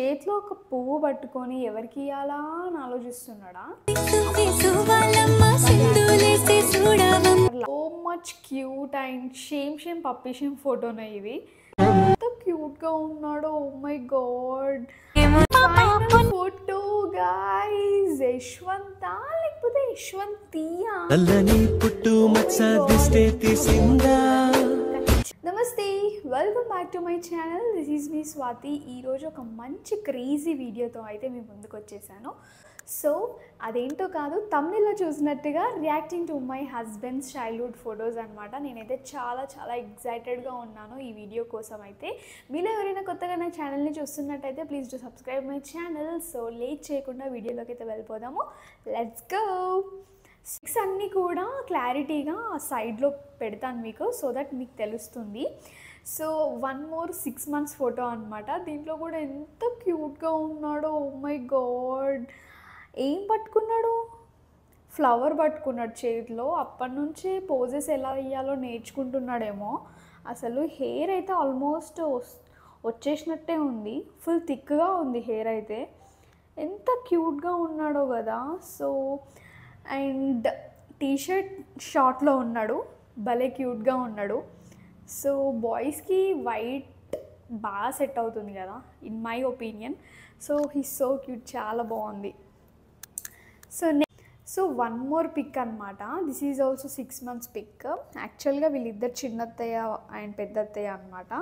చేతిలో ఒక పువ్వు పట్టుకొని ఎవరికి ఇయ్యాలా అని ఆలోచిస్తున్నాడా. So much cute and same puppy ఫోటోనే ఇది. ఎంత క్యూట్ గా ఉన్నాడో. Oh my god. Photo guys. Yashwantha లేకపోతే యశ్వంతియా? నమస్తే, welcome back to my channel. This is me Swathi. ఈరోజు ఒక మంచి క్రేజీ వీడియోతో అయితే మీ ముందుకు వచ్చేసాను. సో అదేంటో కాదు, తమిళలో చూసినట్టుగా reacting to my husband's childhood photos అనమాట. నేనైతే చాలా ఎగ్జైటెడ్గా ఉన్నాను ఈ వీడియో కోసం. అయితే మీలో ఎవరైనా కొత్తగా నా ఛానల్ని చూస్తున్నట్టయితే please do subscribe my channel. So late చేయకుండా వీడియోలోకి అయితే వెళ్ళిపోదాము. Let's go. 6 అన్నీ కూడా క్లారిటీగా సైడ్లో పెడతాను మీకు, సో దట్ మీకు తెలుస్తుంది. సో 1 more 6 months ఫోటో అనమాట. దీంట్లో కూడా ఎంత క్యూట్గా ఉన్నాడో. Oh my god. ఏం పట్టుకున్నాడు? ఫ్లవర్ పట్టుకున్నాడు చేతిలో. అప్పటి నుంచే పోజెస్ ఎలా ఇయ్యాలో నేర్చుకుంటున్నాడేమో. అసలు హెయిర్ అయితే ఆల్మోస్ట్ వచ్చేసినట్టే ఉంది. ఫుల్ థిక్గా ఉంది హెయిర్ అయితే. ఎంత క్యూట్గా ఉన్నాడో కదా. సో అండ్ టీషర్ట్ షార్ట్లో ఉన్నాడు, భలే క్యూట్గా ఉన్నాడు. సో బాయ్స్కి వైట్ బాగా సెట్ అవుతుంది కదా in my opinion. So he's so cute, చాలా బాగుంది. సో 1 more పిక్ అనమాట. This is also 6 months pic. యాక్చువల్గా వీళ్ళిద్దరు చిన్నత్తయ్య అండ్ పెద్దత్తయ్య అనమాట.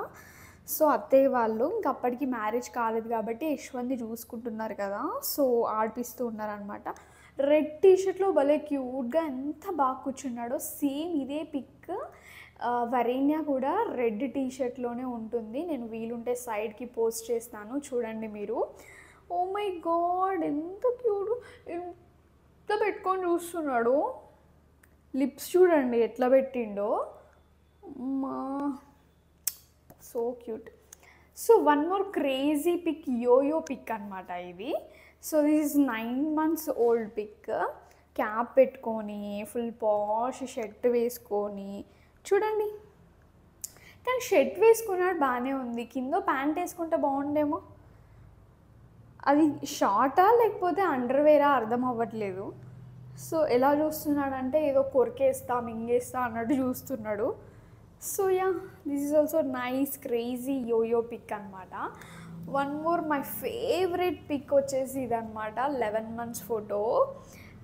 సో అత్తయ్య వాళ్ళు ఇంక అప్పటికి మ్యారేజ్ కాలేదు కాబట్టి యశ్వంత్ని చూసుకుంటున్నారు కదా, సో ఆడిపిస్తూ ఉన్నారనమాట. రెడ్ టీషర్ట్లో భలే క్యూట్గా ఎంత బాగా కూర్చున్నాడో. సేమ్ ఇదే పిక్ వరేణ్య కూడా రెడ్ టీషర్ట్లోనే ఉంటుంది. నేను వీలుంటే సైడ్కి పోస్ట్ చేస్తాను, చూడండి మీరు. ఓ మై గాడ్, ఎంత క్యూట్. ఎంత పెట్టుకొని చూస్తున్నాడు. లిప్స్ చూడండి ఎట్లా పెట్టిండో. మా so cute. So 1 more crazy pic, yoyo pic అనమాట ఇది. So this is 9 months old pic. Cap పెట్టుకొని ఫుల్ పాష్ షర్ట్ వేసుకొని చూడండి. కానీ షర్ట్ వేసుకున్నాడు బాగానే ఉంది, కింద ప్యాంట్ వేసుకుంటే బాగుండేమో. అది షార్టా లేకపోతే అండర్వేరా అర్థం అవ్వట్లేదు. సో ఎలా చూస్తున్నాడంటే ఏదో కొరికేస్తా మింగేస్తా అన్నట్టు చూస్తున్నాడు. So ya, this is also nice crazy yoyo pic అనమాట. 1 more మై ఫేవరెట్ పిక్ వచ్చేసి ఇదనమాట. 11 months ఫోటో.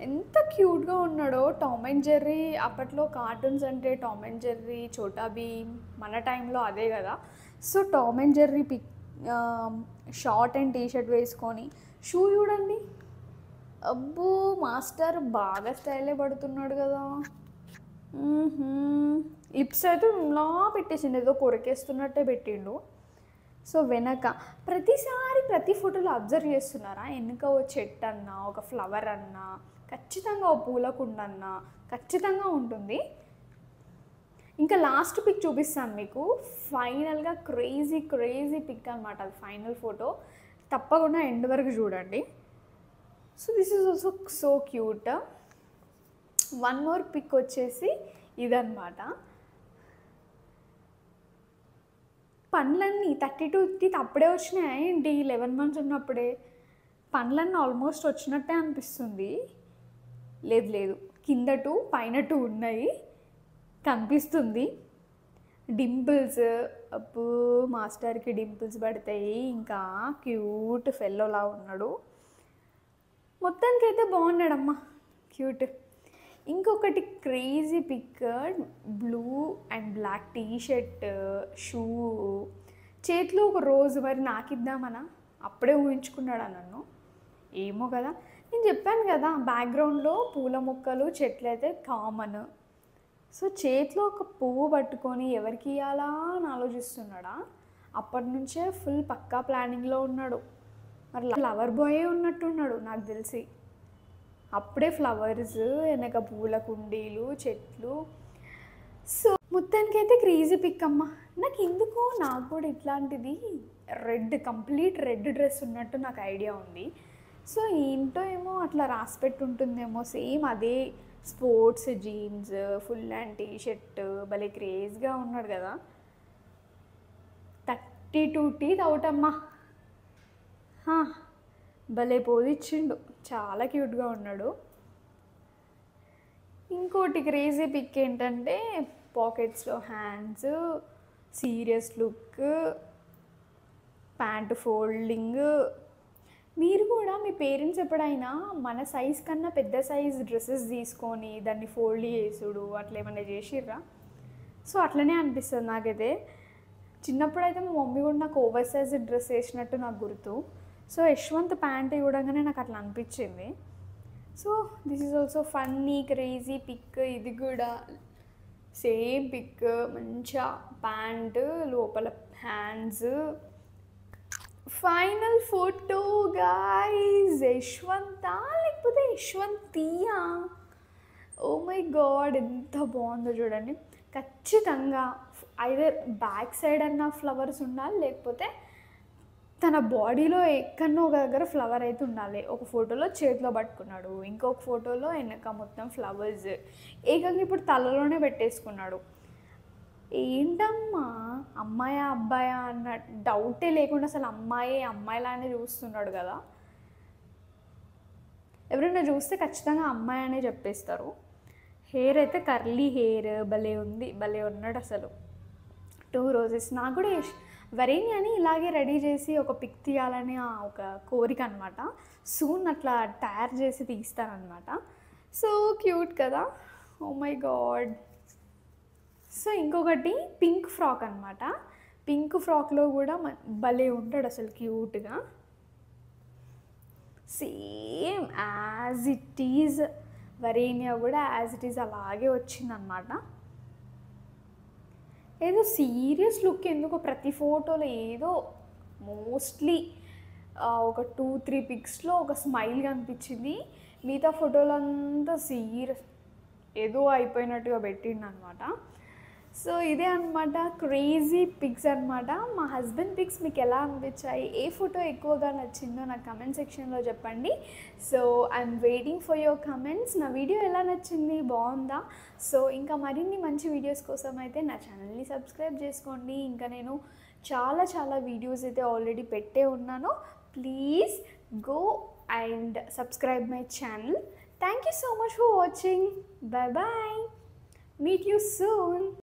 ఎంత క్యూట్గా ఉన్నాడో. టామ్ అండ్ జెర్రీ, అప్పట్లో కార్టూన్స్ అంటే Tom and Jerry, Chhota Bheem, మన టైంలో అదే కదా. So Tom and Jerry pic, short and T-shirt వేసుకొని. షూ చూడండి. అబ్బో మాస్టర్ బాగా స్టైలే పడుతున్నాడు కదా. లిప్స్ అయితే ఇలా పెట్టేసిండు, ఏదో కొరికేస్తున్నట్టే పెట్టిండు. సో వెనక ప్రతి ఫోటోలో అబ్జర్వ్ చేస్తున్నారా, వెనుక ఓ చెట్టు అన్నా ఒక ఫ్లవర్ అన్నా ఖచ్చితంగా ఓ పూలకుండ అన్నా ఖచ్చితంగా ఉంటుంది. ఇంకా లాస్ట్ పిక్ చూపిస్తాను మీకు. ఫైనల్గా క్రేజీ పిక్ అనమాట. అది ఫైనల్ ఫోటో. తప్పకుండా ఎండ్ వరకు చూడండి. So this is also so cute. 1 more pic వచ్చేసి ఇదన్నమాట. పండ్లన్నీ 32 teeth అప్పుడే వచ్చినాయి ఏంటి? 11 months ఉన్నప్పుడే పండ్లన్నీ ఆల్మోస్ట్ వచ్చినట్టే అనిపిస్తుంది. లేదు, కింద 2 పైన 2 ఉన్నాయి కనిపిస్తుంది. డింపుల్స్, అప్పు మాస్టర్కి డింపుల్స్ పడతాయి. ఇంకా క్యూట్ ఫెల్లోలా ఉన్నాడు. మొత్తానికి అయితే బాగున్నాడమ్మా, క్యూట్. ఇంకొకటి crazy pic, blue and black T-shirt, shoe, చేతిలో ఒక రోజు. మరి నాకిద్దామనా? అప్పుడే ఊహించుకున్నాడా నన్ను? ఏమో కదా. నేను చెప్పాను కదా, బ్యాక్గ్రౌండ్లో పూల మొక్కలు చెట్లు అయితే కామన్. సో చేతిలో ఒక పువ్వు పట్టుకొని ఎవరికి ఇయ్యాలా అని ఆలోచిస్తున్నాడా. అప్పటి నుంచే ఫుల్ పక్కా ప్లానింగ్లో ఉన్నాడు. మరి ఫ్లవర్ బాయే ఉన్నట్టున్నాడు నాకు తెలిసి. అప్పుడే ఫ్లవర్స్, వెనక పూల కుండీలు, చెట్లు. సో మొత్తానికైతే క్రేజీ పిక్ అమ్మ. నాకు కూడా ఇట్లాంటిది కంప్లీట్ రెడ్ డ్రెస్ ఉన్నట్టు నాకు ఐడియా ఉంది. సో ఏంటో ఏమో అట్లా రాసి పెట్టి ఉంటుందేమో. సేమ్ అదే sports jeans, full and T-shirt, భలే క్రేజ్గా ఉన్నాడు కదా. 32 teeth అవుట్ అమ్మా. హా, భలే పోజ్ ఇచ్చిండు, చాలా క్యూట్గా ఉన్నాడు. ఇంకోటి క్రేజీ పిక్ ఏంటంటే పాకెట్స్లో hands, serious look, pant folding. మీరు కూడా మీ పేరెంట్స్ ఎప్పుడైనా మన సైజ్ కన్నా పెద్ద సైజ్ డ్రెస్సెస్ తీసుకొని దాన్ని ఫోల్డ్ చేసుడు అట్లా ఏమైనా చేసిర్రా? సో అట్లనే అనిపిస్తుంది నాకైతే. చిన్నప్పుడైతే మా మమ్మీ కూడా నాకు ఓవర్ సైజ్ డ్రెస్ వేసినట్టు నాకు గుర్తు. సో యశ్వంత్ ప్యాంట్ చూడగానే నాకు అట్లా అనిపించింది. So this is also funny crazy pic. ఇది కూడా సేమ్ పిక్, మంచిగా ప్యాంటు లోపల హ్యాండ్స్. ఫైనల్ ఫోటో గాయ్స్, యశ్వంతా లేకపోతే యశ్వంతియా? ఓ మై గాడ్, ఎంత బాగుందో చూడండి. ఖచ్చితంగా ఐదర్ బ్యాక్ సైడ్ అన్న ఫ్లవర్స్ ఉండాలి, లేకపోతే తన బాడీలో ఎక్కడో ఒక దగ్గర ఫ్లవర్ అయితే ఉండాలి. ఒక ఫోటోలో చేతిలో పట్టుకున్నాడు, ఇంకొక ఫోటోలో వెనక మొత్తం ఫ్లవర్స్, ఏకంగా ఇప్పుడు తలలోనే పెట్టేసుకున్నాడు. ఏంటమ్మా అమ్మాయా అబ్బాయా అన్న డౌటే లేకుండా అసలు అమ్మాయిలానే చూస్తున్నాడు కదా. ఎవరైనా చూస్తే ఖచ్చితంగా అమ్మాయి అనే చెప్పేస్తారు. హెయిర్ అయితే కర్లీ హెయిర్, భలే ఉంది, భలే ఉన్నాడు అసలు. 2 రోజెస్. నాకు కూడా వరేణ్యాని ఇలాగే రెడీ చేసి ఒక పిక్ తీయాలని ఒక కోరిక అనమాట. సూన్ అట్లా తయారు చేసి తీస్తానమాట. సో క్యూట్ కదా, ఓ మై గాడ్. సో ఇంకొకటి పింక్ ఫ్రాక్ అనమాట. పింక్ ఫ్రాక్లో కూడా భలే ఉంటాడు అసలు, క్యూట్గా. Same as it is, Varenya కూడా యాజ్ ఇట్ ఈజ్ అలాగే వచ్చిందనమాట. ఏదో సీరియస్ లుక్ ఎందుకో ప్రతి ఫోటోలో ఏదో మోస్ట్లీ ఒక 2-3 పిక్స్లో ఒక స్మైల్ కనిపించింది. మిగతా ఫోటోలు అంతా సీరియస్ ఏదో అయిపోయినట్టుగా పెట్టిండు అనమాట. సో ఇదే అనమాట క్రేజీ పిక్స్ అనమాట. మా హస్బెండ్ పిక్స్ మీకు ఎలా అనిపించాయి, ఏ ఫోటో ఎక్కువగా నచ్చిందో నాకు కమెంట్ సెక్షన్లో చెప్పండి. So I'm waiting for your comments. నా వీడియో ఎలా నచ్చింది, బాగుందా? సో ఇంకా మరిన్ని మంచి వీడియోస్ కోసం అయితే నా ఛానల్ని సబ్స్క్రైబ్ చేసుకోండి. ఇంకా నేను చాలా వీడియోస్ అయితే ఆల్రెడీ పెట్టే ఉన్నాను. Please go and subscribe my channel. Thank you so much for watching. Bye bye. Meet you soon.